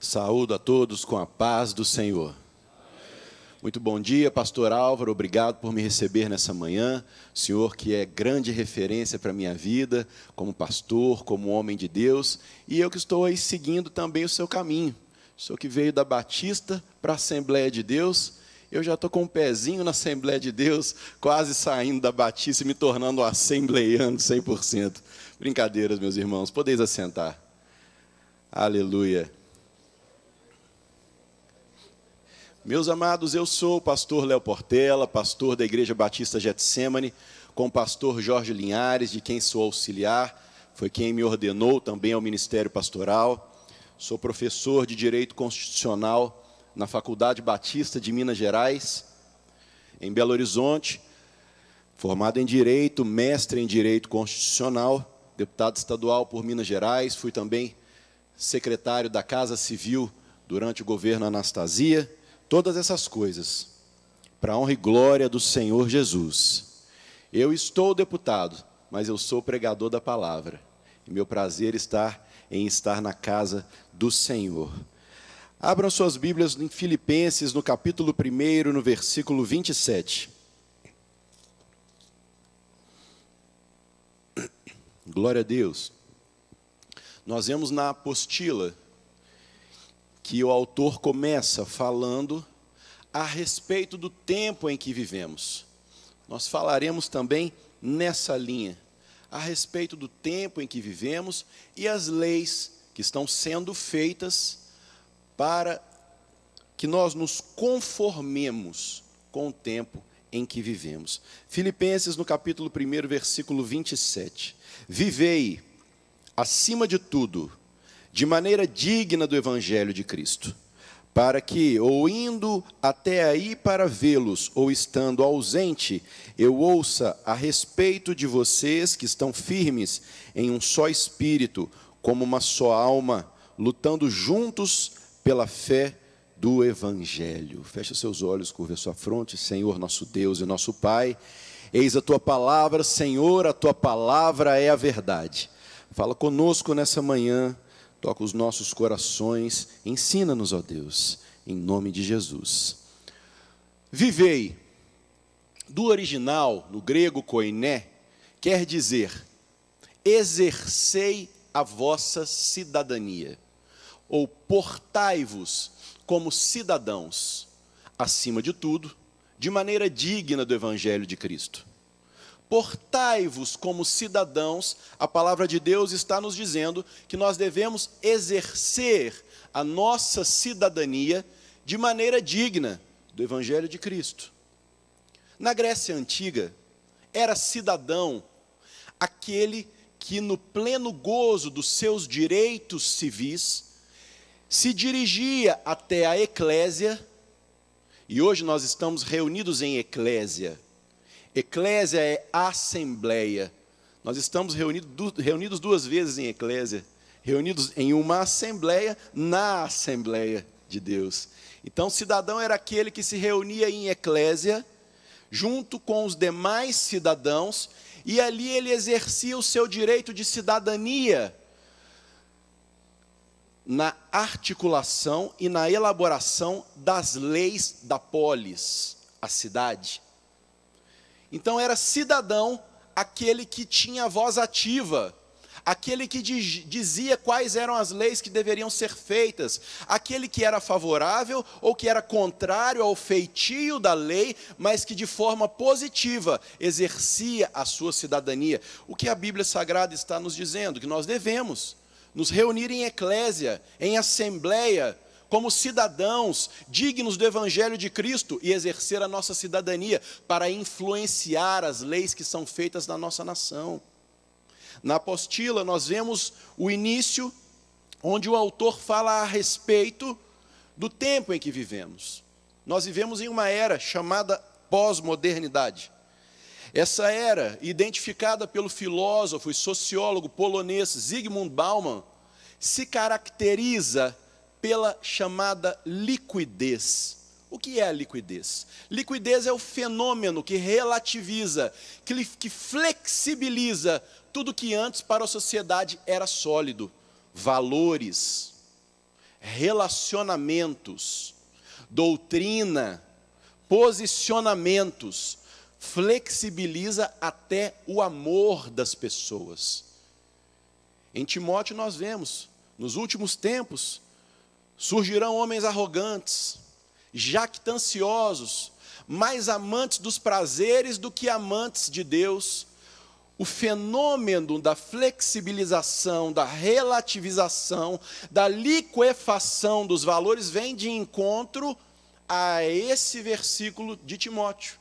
Saúdo a todos com a paz do Senhor. Muito bom dia, pastor Álvaro, obrigado por me receber nessa manhã. Senhor que é grande referência para a minha vida, como pastor, como homem de Deus, e eu que estou aí seguindo também o seu caminho. Sou que veio da Batista para a Assembleia de Deus, eu já estou com um pezinho na Assembleia de Deus, quase saindo da Batista e me tornando um assembleiano 100%. Brincadeiras, meus irmãos, podeis assentar. Aleluia. Meus amados, eu sou o pastor Léo Portela, pastor da Igreja Batista Getsemane, com o pastor Jorge Linhares, de quem sou auxiliar, foi quem me ordenou também ao ministério pastoral. Sou professor de Direito Constitucional na Faculdade Batista de Minas Gerais, em Belo Horizonte, formado em Direito, mestre em Direito Constitucional, deputado estadual por Minas Gerais, fui também secretário da Casa Civil durante o governo Anastasia. Todas essas coisas, para a honra e glória do Senhor Jesus. Eu estou deputado, mas eu sou pregador da palavra. E meu prazer está em estar na casa do Senhor. Abram suas Bíblias em Filipenses, no capítulo 1, no versículo 27. Glória a Deus. Nós vemos na apostila que o autor começa falando a respeito do tempo em que vivemos. Nós falaremos também nessa linha, a respeito do tempo em que vivemos e as leis que estão sendo feitas para que nós nos conformemos com o tempo em que vivemos. Filipenses, no capítulo 1, versículo 27. Vivei, acima de tudo, de maneira digna do Evangelho de Cristo, para que, ou indo até aí para vê-los, ou estando ausente, eu ouça a respeito de vocês que estão firmes em um só espírito, como uma só alma, lutando juntos pela fé do Evangelho. Feche seus olhos, curva a sua fronte. Senhor, nosso Deus e nosso Pai, eis a Tua palavra, Senhor, a Tua palavra é a verdade. Fala conosco nessa manhã, toca os nossos corações, ensina-nos, ó Deus, em nome de Jesus. Vivei, do original, no grego koiné, quer dizer, exercei a vossa cidadania, ou portai-vos como cidadãos, acima de tudo, de maneira digna do Evangelho de Cristo. Portai-vos como cidadãos, a palavra de Deus está nos dizendo que nós devemos exercer a nossa cidadania de maneira digna do Evangelho de Cristo. Na Grécia Antiga, era cidadão aquele que, no pleno gozo dos seus direitos civis, se dirigia até a eclésia, e hoje nós estamos reunidos em eclésia. Eclésia é assembleia. Nós estamos reunidos duas vezes em eclésia, reunidos em uma assembleia, na Assembleia de Deus. Então, cidadão era aquele que se reunia em eclésia, junto com os demais cidadãos, e ali ele exercia o seu direito de cidadania, na articulação e na elaboração das leis da polis, a cidade. Então era cidadão aquele que tinha voz ativa, aquele que dizia quais eram as leis que deveriam ser feitas, aquele que era favorável ou que era contrário ao feitio da lei, mas que de forma positiva exercia a sua cidadania. O que a Bíblia Sagrada está nos dizendo? Que nós devemos nos reunir em eclésia, em assembleia, como cidadãos dignos do Evangelho de Cristo e exercer a nossa cidadania para influenciar as leis que são feitas na nossa nação. Na apostila nós vemos o início, onde o autor fala a respeito do tempo em que vivemos. Nós vivemos em uma era chamada pós-modernidade. Essa era, identificada pelo filósofo e sociólogo polonês Zygmunt Bauman, se caracteriza pela chamada liquidez. O que é a liquidez? Liquidez é o fenômeno que relativiza, que flexibiliza tudo que antes para a sociedade era sólido. Valores, relacionamentos, doutrina, posicionamentos, flexibiliza até o amor das pessoas. Em Timóteo nós vemos, nos últimos tempos, surgirão homens arrogantes, jactanciosos, mais amantes dos prazeres do que amantes de Deus. O fenômeno da flexibilização, da relativização, da liquefação dos valores vem de encontro a esse versículo de Timóteo.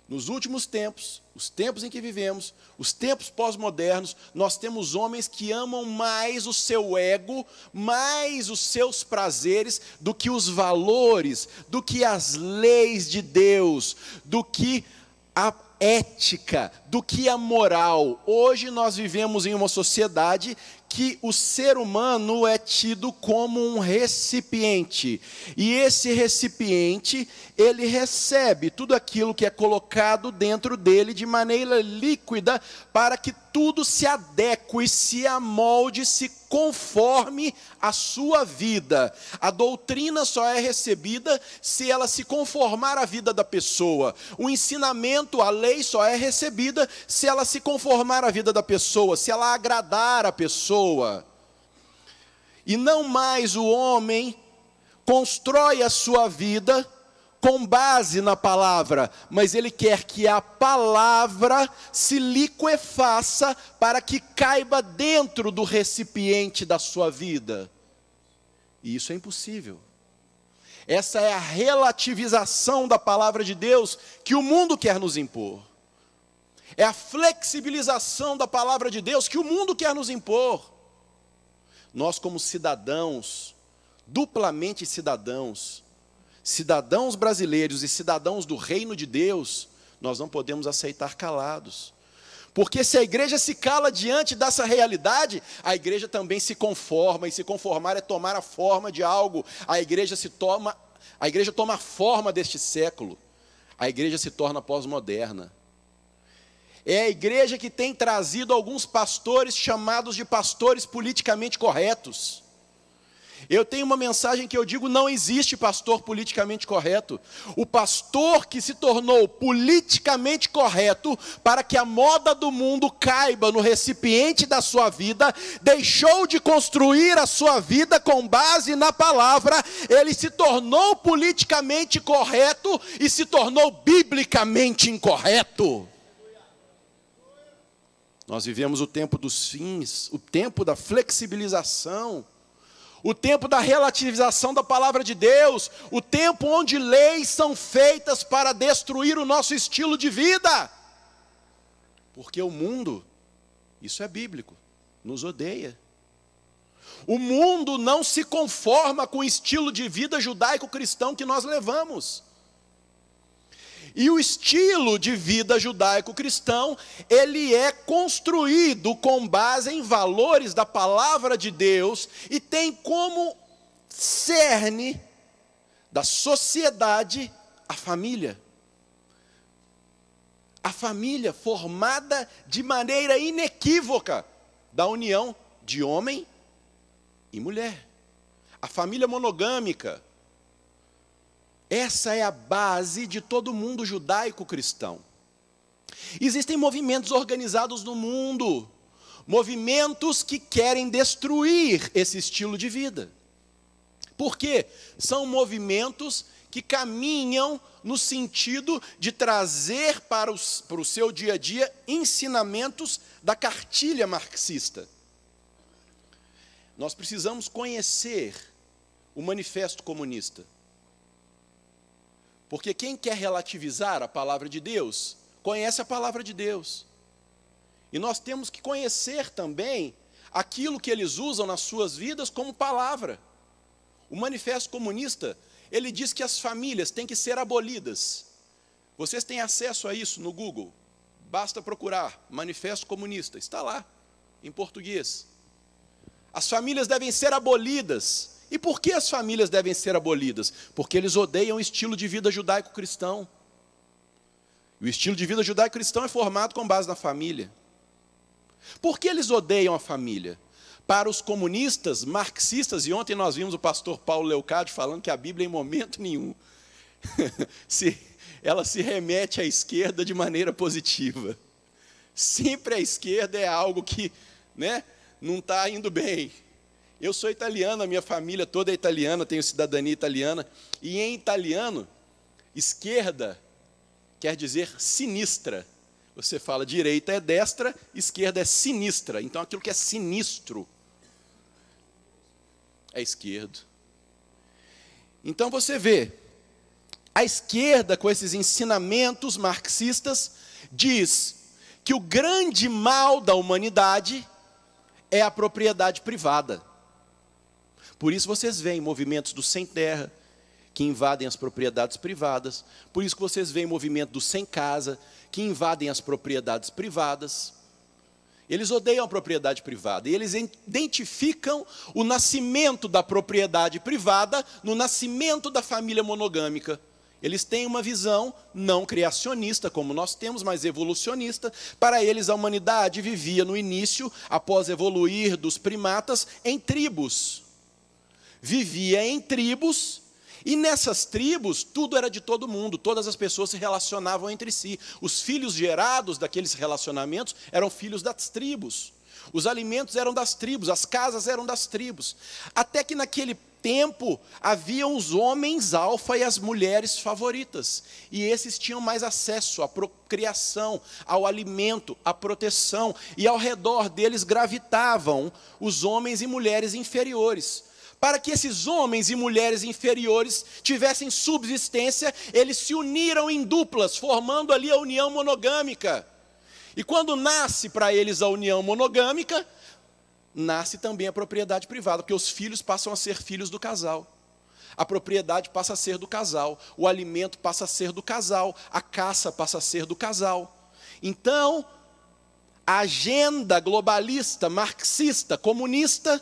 Nos últimos tempos, os tempos em que vivemos, os tempos pós-modernos, nós temos homens que amam mais o seu ego, mais os seus prazeres, do que os valores, do que as leis de Deus, do que a ética, do que a moral. Hoje nós vivemos em uma sociedade que o ser humano é tido como um recipiente, e esse recipiente, ele recebe tudo aquilo que é colocado dentro dele de maneira líquida, para que tudo se adeque, se amolde, se conforme a sua vida. A doutrina só é recebida se ela se conformar à vida da pessoa. O ensinamento, a lei só é recebida se ela se conformar à vida da pessoa, se ela agradar a pessoa. E não mais o homem constrói a sua vida com base na palavra, mas ele quer que a palavra se liquefaça para que caiba dentro do recipiente da sua vida. E isso é impossível. Essa é a relativização da palavra de Deus que o mundo quer nos impor. É a flexibilização da palavra de Deus que o mundo quer nos impor. Nós, como cidadãos, duplamente cidadãos, cidadãos brasileiros e cidadãos do reino de Deus, nós não podemos aceitar calados. Porque se a igreja se cala diante dessa realidade, a igreja também se conforma, e se conformar é tomar a forma de algo. A igreja toma a forma deste século. A igreja se torna pós-moderna. É a igreja que tem trazido alguns pastores chamados de pastores politicamente corretos. Eu tenho uma mensagem que eu digo: não existe pastor politicamente correto. O pastor que se tornou politicamente correto para que a moda do mundo caiba no recipiente da sua vida, deixou de construir a sua vida com base na palavra, ele se tornou politicamente correto e se tornou biblicamente incorreto. Nós vivemos o tempo dos fins, o tempo da flexibilização, o tempo da relativização da palavra de Deus, o tempo onde leis são feitas para destruir o nosso estilo de vida. Porque o mundo, isso é bíblico, nos odeia. O mundo não se conforma com o estilo de vida judaico-cristão que nós levamos. E o estilo de vida judaico-cristão, ele é construído com base em valores da palavra de Deus e tem como cerne da sociedade a família. A família formada de maneira inequívoca da união de homem e mulher. A família monogâmica. Essa é a base de todo mundo judaico-cristão. Existem movimentos organizados no mundo, movimentos que querem destruir esse estilo de vida. Por quê? São movimentos que caminham no sentido de trazer para o seu dia a dia ensinamentos da cartilha marxista. Nós precisamos conhecer o Manifesto Comunista. Porque quem quer relativizar a palavra de Deus, conhece a palavra de Deus. E nós temos que conhecer também aquilo que eles usam nas suas vidas como palavra. O Manifesto Comunista, ele diz que as famílias têm que ser abolidas. Vocês têm acesso a isso no Google. Basta procurar Manifesto Comunista, está lá, em português. As famílias devem ser abolidas. E por que as famílias devem ser abolidas? Porque eles odeiam o estilo de vida judaico-cristão. E o estilo de vida judaico-cristão é formado com base na família. Por que eles odeiam a família? Para os comunistas, marxistas, e ontem nós vimos o pastor Paulo Leocádio falando que a Bíblia, em momento nenhum, ela se remete à esquerda de maneira positiva. Sempre a esquerda é algo que, né, não está indo bem. Eu sou italiano, a minha família toda é italiana, tenho cidadania italiana, e em italiano, esquerda quer dizer sinistra. Você fala direita é destra, esquerda é sinistra. Então aquilo que é sinistro é esquerdo. Então você vê, a esquerda, com esses ensinamentos marxistas, diz que o grande mal da humanidade é a propriedade privada. Por isso vocês veem movimentos do sem terra, que invadem as propriedades privadas. Por isso que vocês veem movimento do sem casa, que invadem as propriedades privadas. Eles odeiam a propriedade privada, e eles identificam o nascimento da propriedade privada no nascimento da família monogâmica. Eles têm uma visão não criacionista, como nós temos, mas evolucionista. Para eles, a humanidade vivia no início, após evoluir dos primatas, em tribos. Vivia em tribos, e nessas tribos, tudo era de todo mundo, todas as pessoas se relacionavam entre si. Os filhos gerados daqueles relacionamentos eram filhos das tribos. Os alimentos eram das tribos, as casas eram das tribos. Até que naquele tempo, haviam os homens alfa e as mulheres favoritas. E esses tinham mais acesso à procriação, ao alimento, à proteção. E ao redor deles gravitavam os homens e mulheres inferiores. Para que esses homens e mulheres inferiores tivessem subsistência, eles se uniram em duplas, formando ali a união monogâmica. E quando nasce para eles a união monogâmica, nasce também a propriedade privada, porque os filhos passam a ser filhos do casal. A propriedade passa a ser do casal, o alimento passa a ser do casal, a caça passa a ser do casal. Então, a agenda globalista, marxista, comunista,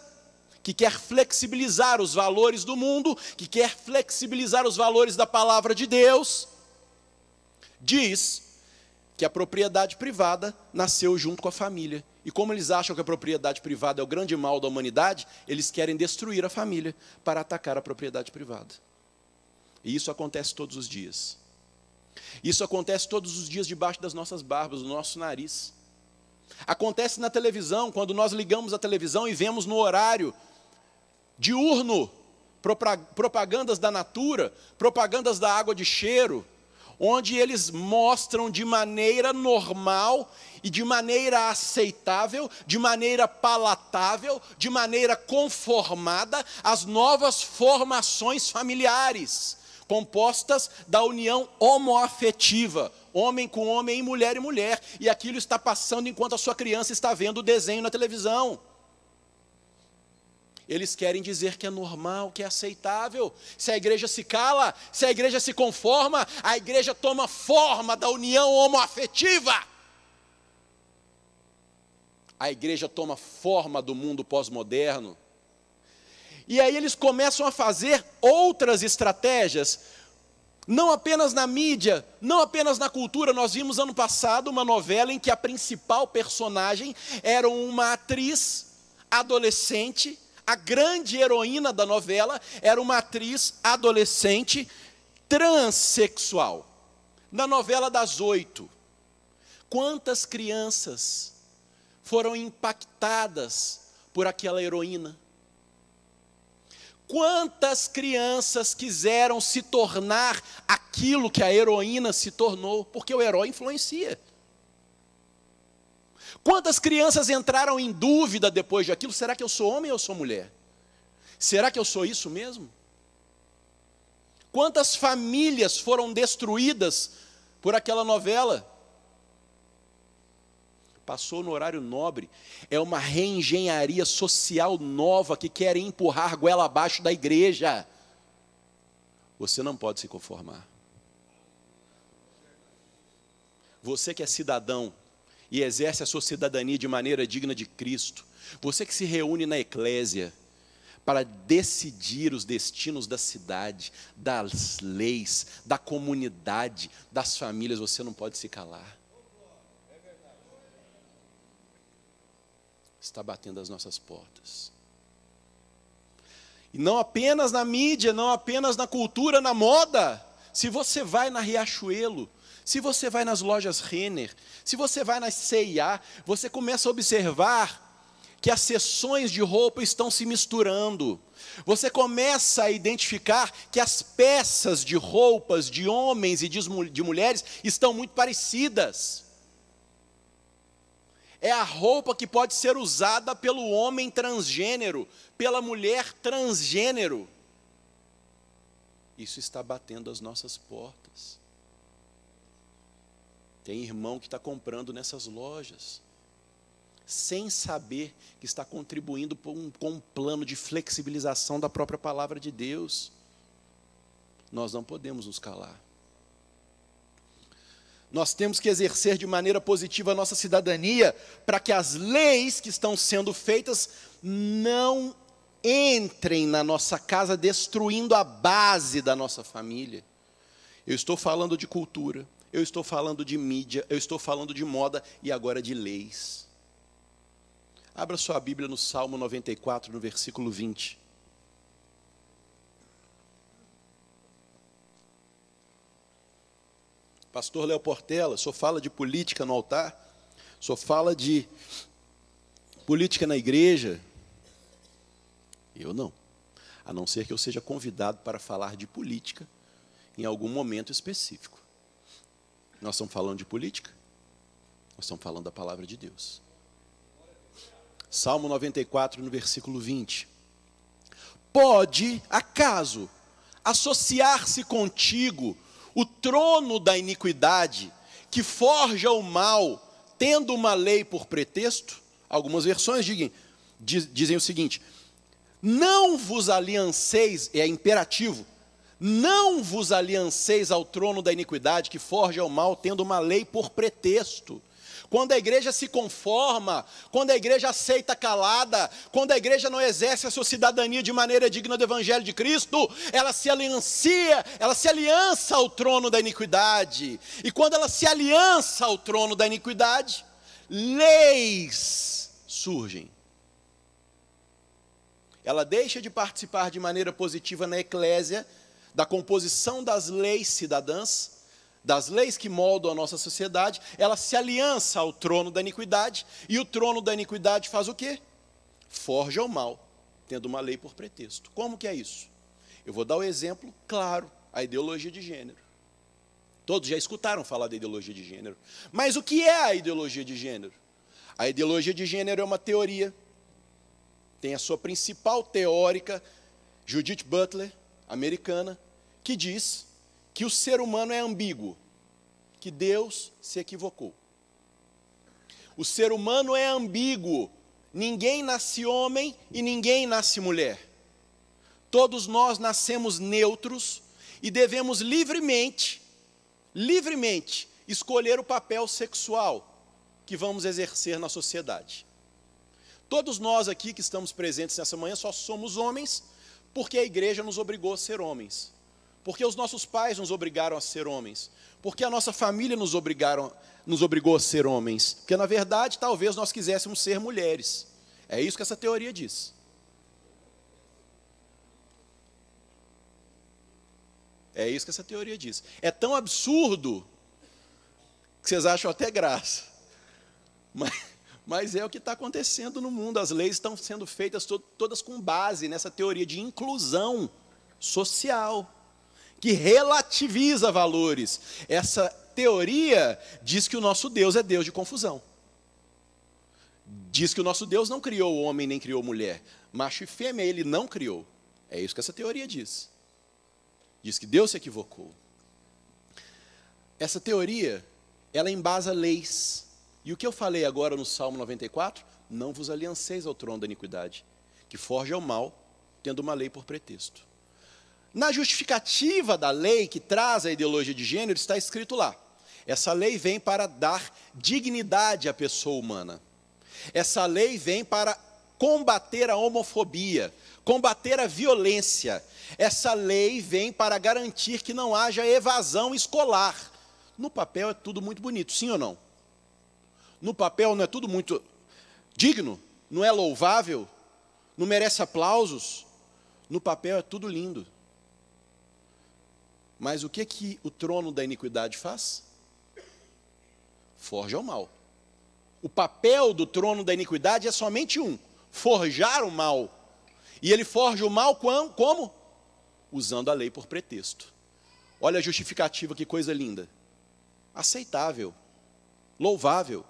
que quer flexibilizar os valores do mundo, que quer flexibilizar os valores da palavra de Deus, diz que a propriedade privada nasceu junto com a família. E como eles acham que a propriedade privada é o grande mal da humanidade, eles querem destruir a família para atacar a propriedade privada. E isso acontece todos os dias. Isso acontece todos os dias debaixo das nossas barbas, do nosso nariz. Acontece na televisão, quando nós ligamos a televisão e vemos no horário diurno propagandas da Natura, propagandas da água de cheiro, onde eles mostram de maneira normal e de maneira aceitável, de maneira palatável, de maneira conformada, as novas formações familiares, compostas da união homoafetiva, homem com homem, mulher e mulher, e aquilo está passando enquanto a sua criança está vendo o desenho na televisão. Eles querem dizer que é normal, que é aceitável. Se a igreja se cala, se a igreja se conforma, a igreja toma forma da união homoafetiva. A igreja toma forma do mundo pós-moderno. E aí eles começam a fazer outras estratégias, não apenas na mídia, não apenas na cultura. Nós vimos ano passado uma novela em que a principal personagem era uma atriz adolescente. A grande heroína da novela era uma atriz adolescente transexual. Na novela das 8, quantas crianças foram impactadas por aquela heroína? Quantas crianças quiseram se tornar aquilo que a heroína se tornou? Porque o herói influencia. Quantas crianças entraram em dúvida depois de aquilo? Será que eu sou homem ou eu sou mulher? Será que eu sou isso mesmo? Quantas famílias foram destruídas por aquela novela? Passou no horário nobre. É uma reengenharia social nova que querem empurrar goela abaixo da igreja. Você não pode se conformar. Você que é cidadão e exerce a sua cidadania de maneira digna de Cristo, você que se reúne na eclésia para decidir os destinos da cidade, das leis, da comunidade, das famílias, você não pode se calar. está batendo às nossas portas. E não apenas na mídia, não apenas na cultura, na moda. Se você vai na Riachuelo, se você vai nas lojas Renner, se você vai na C&A, você começa a observar que as seções de roupa estão se misturando. Você começa a identificar que as peças de roupas de homens e de mulheres estão muito parecidas. É a roupa que pode ser usada pelo homem transgênero, pela mulher transgênero. Isso está batendo às nossas portas. Tem irmão que está comprando nessas lojas, sem saber que está contribuindo com um plano de flexibilização da própria palavra de Deus. Nós não podemos nos calar. Nós temos que exercer de maneira positiva a nossa cidadania, para que as leis que estão sendo feitas não entrem na nossa casa, destruindo a base da nossa família. Eu estou falando de cultura, eu estou falando de mídia, eu estou falando de moda e agora de leis. Abra sua Bíblia no Salmo 94, no versículo 20. Pastor Léo Portela, só fala de política no altar, só fala de política na igreja. Eu não, a não ser que eu seja convidado para falar de política em algum momento específico. Nós estamos falando de política? Nós estamos falando da palavra de Deus. Salmo 94, no versículo 20. Pode, acaso, associar-se contigo o trono da iniquidade, que forja o mal, tendo uma lei por pretexto? Algumas versões dizem o seguinte: não vos alianceis, é imperativo, não vos alianceis ao trono da iniquidade, que forja o mal, tendo uma lei por pretexto. Quando a igreja se conforma, quando a igreja aceita calada, quando a igreja não exerce a sua cidadania de maneira digna do Evangelho de Cristo, ela se aliança ao trono da iniquidade. E quando ela se aliança ao trono da iniquidade, leis surgem. Ela deixa de participar de maneira positiva na eclésia, da composição das leis cidadãs, das leis que moldam a nossa sociedade. Ela se aliança ao trono da iniquidade, e o trono da iniquidade faz o quê? Forja o mal, tendo uma lei por pretexto. Como que é isso? Eu vou dar o exemplo claro, a ideologia de gênero. Todos já escutaram falar da ideologia de gênero. Mas o que é a ideologia de gênero? A ideologia de gênero é uma teoria, tem a sua principal teórica, Judith Butler, americana, que diz que o ser humano é ambíguo, que Deus se equivocou. O ser humano é ambíguo, ninguém nasce homem e ninguém nasce mulher. Todos nós nascemos neutros e devemos livremente escolher o papel sexual que vamos exercer na sociedade. Todos nós aqui que estamos presentes nessa manhã só somos homens porque a igreja nos obrigou a ser homens. Porque os nossos pais nos obrigaram a ser homens. Porque a nossa família nos obrigou a ser homens. Porque, na verdade, talvez nós quiséssemos ser mulheres. É isso que essa teoria diz. É isso que essa teoria diz. É tão absurdo que vocês acham até graça. Mas é o que está acontecendo no mundo. As leis estão sendo feitas todas com base nessa teoria de inclusão social, que relativiza valores. Essa teoria diz que o nosso Deus é Deus de confusão. Diz que o nosso Deus não criou homem nem criou mulher. Macho e fêmea ele não criou. É isso que essa teoria diz. Diz que Deus se equivocou. Essa teoria, ela embasa leis. E o que eu falei agora no Salmo 94? Não vos alianceis ao trono da iniquidade, que forja o mal, tendo uma lei por pretexto. Na justificativa da lei que traz a ideologia de gênero, está escrito lá: essa lei vem para dar dignidade à pessoa humana. Essa lei vem para combater a homofobia, combater a violência. Essa lei vem para garantir que não haja evasão escolar. No papel é tudo muito bonito, sim ou não? No papel não é tudo muito digno? Não é louvável? Não merece aplausos? No papel é tudo lindo. Mas o que o trono da iniquidade faz? Forja o mal. O papel do trono da iniquidade é somente um: forjar o mal. E ele forja o mal como? Usando a lei por pretexto. Olha a justificativa, que coisa linda. Aceitável, louvável,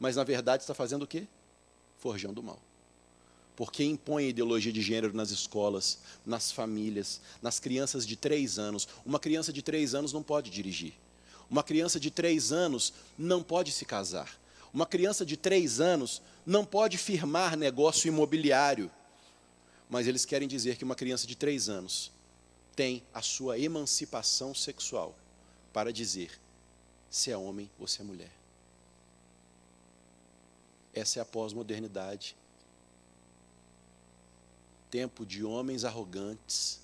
mas na verdade está fazendo o quê? Forjando o mal. Porque impõe a ideologia de gênero nas escolas, nas famílias, nas crianças de 3 anos. Uma criança de 3 anos não pode dirigir. Uma criança de 3 anos não pode se casar. Uma criança de 3 anos não pode firmar negócio imobiliário. Mas eles querem dizer que uma criança de 3 anos tem a sua emancipação sexual para dizer se é homem ou se é mulher. Essa é a pós-modernidade. Tempo de homens arrogantes,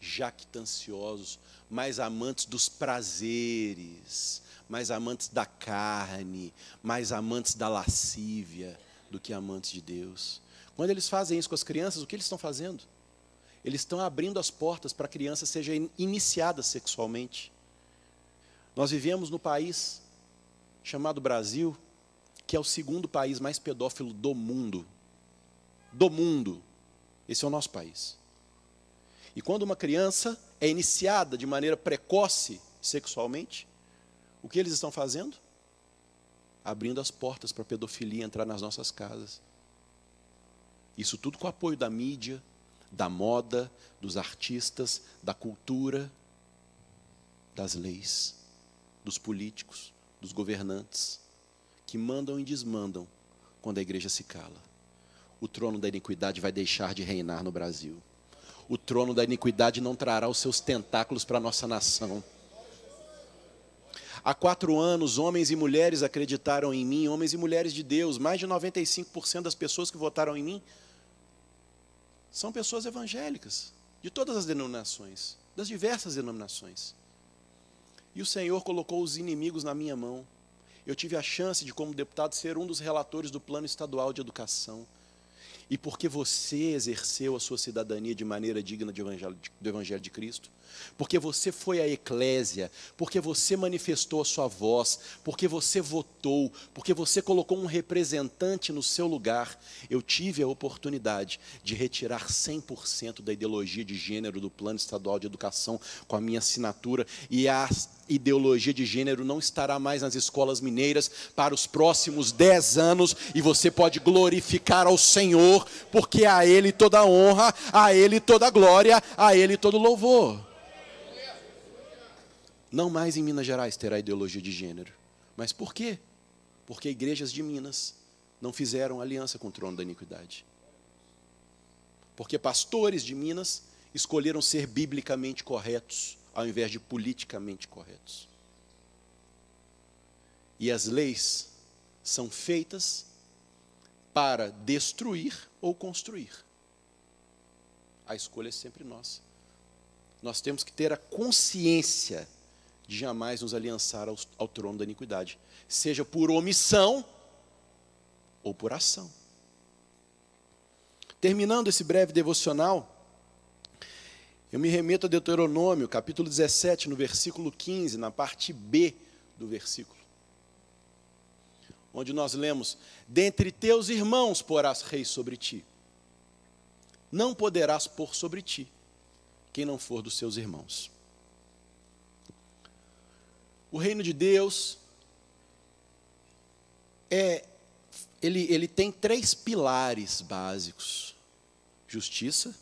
jactanciosos, mais amantes dos prazeres, mais amantes da carne, mais amantes da lascívia do que amantes de Deus. Quando eles fazem isso com as crianças, o que eles estão fazendo? Eles estão abrindo as portas para a criança seja iniciada sexualmente. Nós vivemos no país chamado Brasil, que é o 2º país mais pedófilo do mundo. Do mundo. Esse é o nosso país. E quando uma criança é iniciada de maneira precoce sexualmente, o que eles estão fazendo? Abrindo as portas para a pedofilia entrar nas nossas casas. Isso tudo com o apoio da mídia, da moda, dos artistas, da cultura, das leis, dos políticos, dos governantes, que mandam e desmandam quando a igreja se cala. O trono da iniquidade vai deixar de reinar no Brasil. O trono da iniquidade não trará os seus tentáculos para a nossa nação. Há 4 anos, homens e mulheres acreditaram em mim, homens e mulheres de Deus. Mais de 95% das pessoas que votaram em mim são pessoas evangélicas, de todas as denominações, das diversas denominações. E o Senhor colocou os inimigos na minha mão. Eu tive a chance de, como deputado, ser um dos relatores do Plano Estadual de Educação. E porque você exerceu a sua cidadania de maneira digna do Evangelho de Cristo, porque você foi à eclésia, porque você manifestou a sua voz, porque você votou, porque você colocou um representante no seu lugar, eu tive a oportunidade de retirar 100% da ideologia de gênero do Plano Estadual de Educação com a minha assinatura, e a ideologia de gênero não estará mais nas escolas mineiras para os próximos 10 anos, e você pode glorificar ao Senhor, porque a Ele toda a honra, a Ele toda a glória, a Ele todo o louvor. Não mais em Minas Gerais terá ideologia de gênero. Mas por quê? Porque igrejas de Minas não fizeram aliança com o trono da iniquidade. Porque pastores de Minas escolheram ser biblicamente corretos, ao invés de politicamente corretos. E as leis são feitas para destruir ou construir. A escolha é sempre nossa. Nós temos que ter a consciência de jamais nos aliançar ao trono da iniquidade, seja por omissão ou por ação. Terminando esse breve devocional, eu me remeto a Deuteronômio, capítulo 17, no versículo 15, na parte B do versículo, onde nós lemos: dentre teus irmãos porás rei sobre ti, não poderás pôr sobre ti quem não for dos seus irmãos. O reino de Deus ele tem 3 pilares básicos: justiça,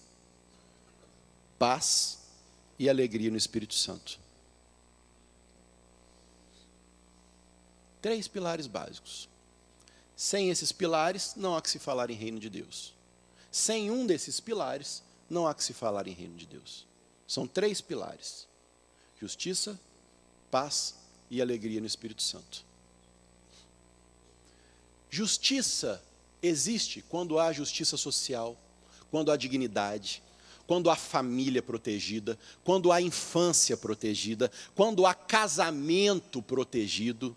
paz e alegria no Espírito Santo. 3 pilares básicos. Sem esses pilares, não há que se falar em reino de Deus. Sem um desses pilares, não há que se falar em reino de Deus. São 3 pilares: justiça, paz e alegria no Espírito Santo. Justiça existe quando há justiça social, quando há dignidade, quando há família protegida, quando há infância protegida, quando há casamento protegido.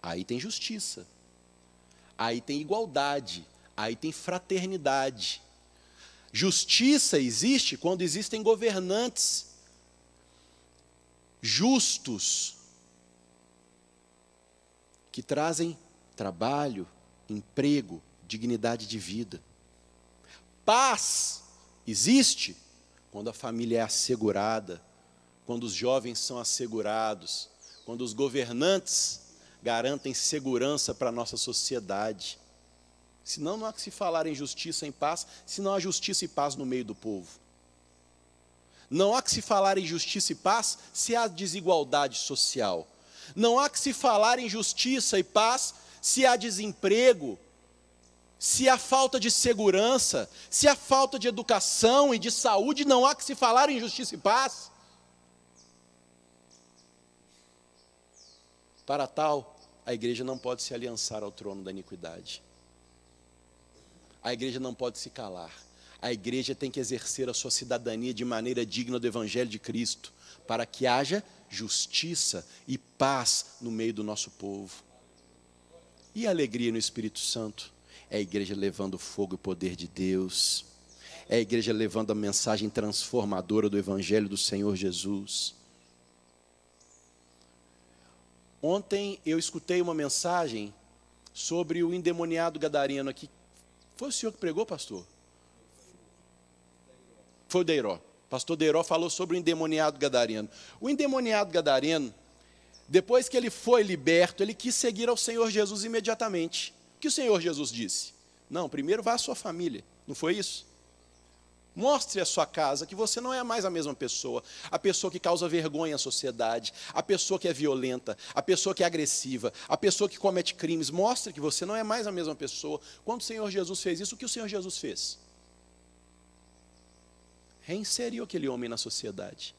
Aí tem justiça, aí tem igualdade, Aí tem fraternidade. Justiça existe quando existem governantes justos, que trazem trabalho, emprego, dignidade de vida. Paz existe quando a família é assegurada, quando os jovens são assegurados, quando os governantes garantem segurança para a nossa sociedade. Senão não há que se falar em justiça e em paz, se não há justiça e paz no meio do povo. Não há que se falar em justiça e paz se há desigualdade social. Não há que se falar em justiça e paz se há desemprego, se há falta de segurança, se há falta de educação e de saúde. Não há que se falar em justiça e paz. Para tal, a igreja não pode se aliançar ao trono da iniquidade. A igreja não pode se calar. A igreja tem que exercer a sua cidadania de maneira digna do Evangelho de Cristo, para que haja justiça e paz no meio do nosso povo. E a alegria no Espírito Santo? É a igreja levando o fogo e o poder de Deus. É a igreja levando a mensagem transformadora do Evangelho do Senhor Jesus. Ontem eu escutei uma mensagem sobre o endemoniado gadareno aqui. Foi o senhor que pregou, pastor? Foi o Deiró. Pastor Deiró falou sobre o endemoniado gadareno. O endemoniado gadareno, depois que ele foi liberto, ele quis seguir ao Senhor Jesus imediatamente. O que o Senhor Jesus disse? Não, primeiro vá à sua família. Não foi isso? Mostre à sua casa que você não é mais a mesma pessoa. A pessoa que causa vergonha à sociedade, a pessoa que é violenta, a pessoa que é agressiva, a pessoa que comete crimes. Mostre que você não é mais a mesma pessoa. Quando o Senhor Jesus fez isso, o que o Senhor Jesus fez? Reinseriu aquele homem na sociedade.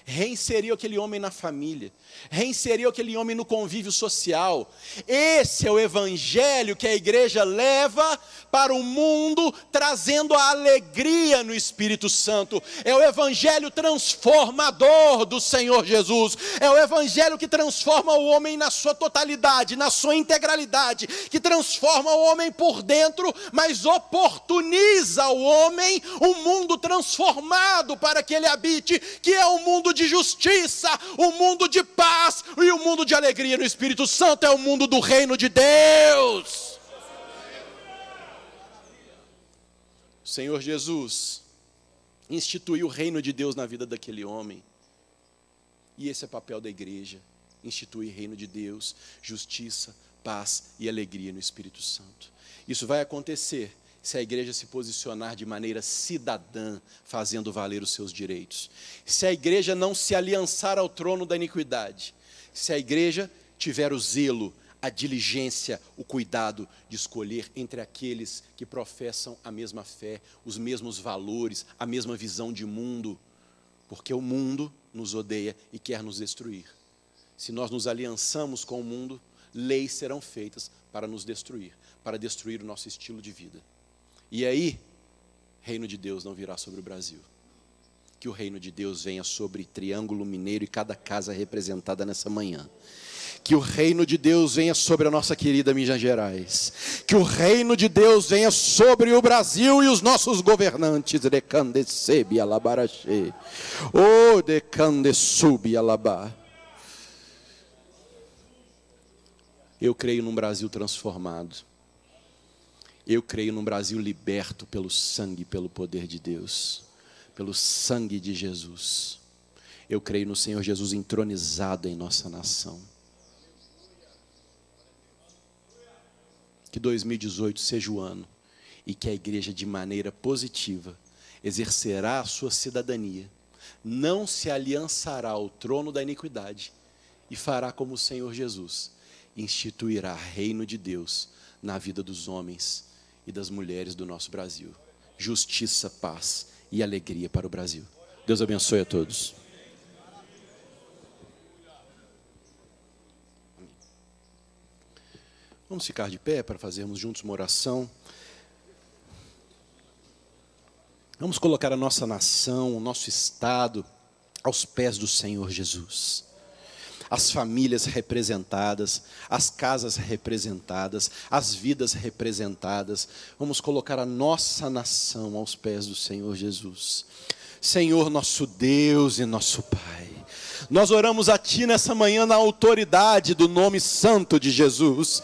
Reinseriu aquele homem na família, reinseriu aquele homem no convívio social. Esse é o evangelho que a igreja leva para o mundo, trazendo a alegria no Espírito Santo. É o evangelho transformador do Senhor Jesus. É o evangelho que transforma o homem na sua totalidade, na sua integralidade, que transforma o homem por dentro, mas oportuniza ao homem um mundo transformado para que ele habite, que é o mundo de justiça, o mundo de paz e o mundo de alegria no Espírito Santo. É o mundo do reino de Deus. O Senhor Jesus instituiu o reino de Deus na vida daquele homem. E esse é o papel da igreja: instituir reino de Deus, justiça, paz e alegria no Espírito Santo. Isso vai acontecer se a igreja se posicionar de maneira cidadã, fazendo valer os seus direitos. Se a igreja não se aliançar ao trono da iniquidade. Se a igreja tiver o zelo, a diligência, o cuidado de escolher entre aqueles que professam a mesma fé, os mesmos valores, a mesma visão de mundo. Porque o mundo nos odeia e quer nos destruir. Se nós nos aliançamos com o mundo, leis serão feitas para nos destruir, para destruir o nosso estilo de vida. E aí, reino de Deus não virá sobre o Brasil. Que o reino de Deus venha sobre Triângulo Mineiro e cada casa representada nessa manhã. Que o reino de Deus venha sobre a nossa querida Minas Gerais. Que o reino de Deus venha sobre o Brasil e os nossos governantes. Decandecebi alabarache. Oh, decandesubi alabá. Eu creio num Brasil transformado. Eu creio num Brasil liberto pelo sangue e pelo poder de Deus, pelo sangue de Jesus. Eu creio no Senhor Jesus entronizado em nossa nação. Que 2018 seja o ano e que a igreja, de maneira positiva, exercerá a sua cidadania, não se aliançará ao trono da iniquidade e fará como o Senhor Jesus, instituirá reino de Deus na vida dos homens e das mulheres do nosso Brasil. Justiça, paz e alegria para o Brasil. Deus abençoe a todos. Vamos ficar de pé para fazermos juntos uma oração. Vamos colocar a nossa nação, o nosso estado aos pés do Senhor Jesus. as famílias representadas, as casas representadas, as vidas representadas. Vamos colocar a nossa nação aos pés do Senhor Jesus. Senhor, nosso Deus e nosso Pai, nós oramos a Ti nessa manhã na autoridade do nome santo de Jesus.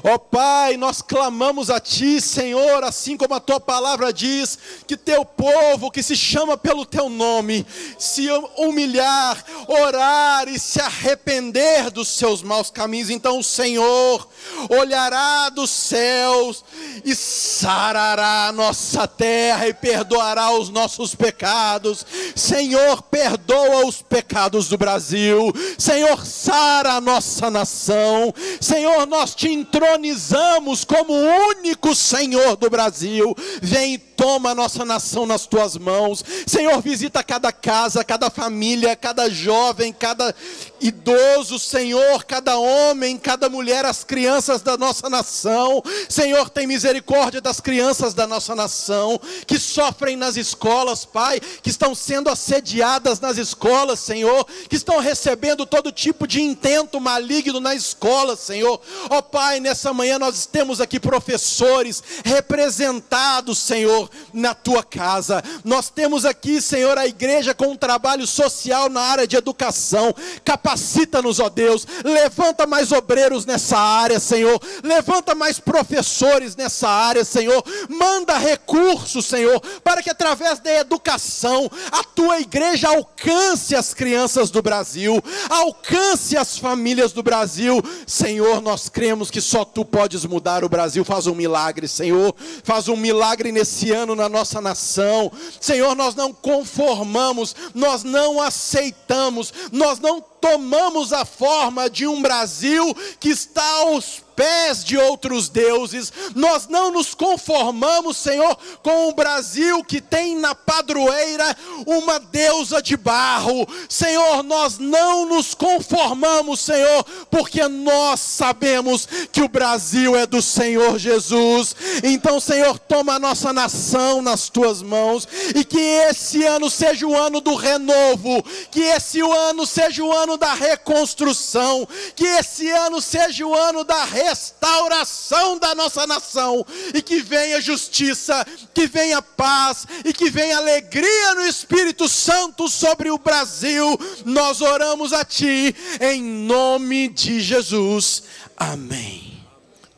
Ó Pai, nós clamamos a Ti, Senhor, assim como a Tua palavra diz, que Teu povo que se chama pelo Teu nome, se humilhar, orar e se arrepender dos seus maus caminhos, então o Senhor olhará dos céus e sarará a nossa terra e perdoará os nossos pecados. Senhor, perdoa os pecados do Brasil. Senhor, sara a nossa nação. Senhor, nós Te entronizamos como o único Senhor do Brasil. Vem e toma a nossa nação nas Tuas mãos. Senhor, visita cada casa, cada família, cada jovem, cada idoso, Senhor, cada homem, cada mulher, as crianças da nossa nação. Senhor, tem misericórdia das crianças da nossa nação, que sofrem nas escolas, Pai, que estão sendo assediadas nas escolas, Senhor, que estão recebendo todo tipo de intento maligno na escola, Senhor. Ó Pai, nessa manhã nós temos aqui professores representados, Senhor, na Tua casa. Nós temos aqui, Senhor, a igreja com um trabalho social na área de educação. Capacita-nos, ó Deus, levanta mais obreiros nessa área, Senhor, levanta mais professores nessa área, Senhor, manda recursos, Senhor, para que através da educação, a Tua igreja alcance as crianças do Brasil, alcance as famílias do Brasil. Senhor, nós cremos que só Tu podes mudar o Brasil. Faz um milagre, Senhor, faz um milagre nesse ano na nossa nação. Senhor, nós não conformamos, nós não aceitamos, nós não tomamos a forma de um Brasil que está aos pés de outros deuses. Nós não nos conformamos, Senhor, com o Brasil que tem na padroeira uma deusa de barro. Senhor, nós não nos conformamos, Senhor, porque nós sabemos que o Brasil é do Senhor Jesus. Então, Senhor, toma a nossa nação nas Tuas mãos, e que esse ano seja o ano do renovo, que esse ano seja o ano da reconstrução, que esse ano seja o ano da restauração da nossa nação, e que venha justiça, que venha paz, e que venha alegria no Espírito Santo sobre o Brasil. Nós oramos a Ti, em nome de Jesus. Amém.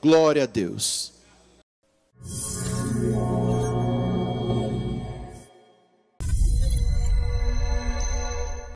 Glória a Deus.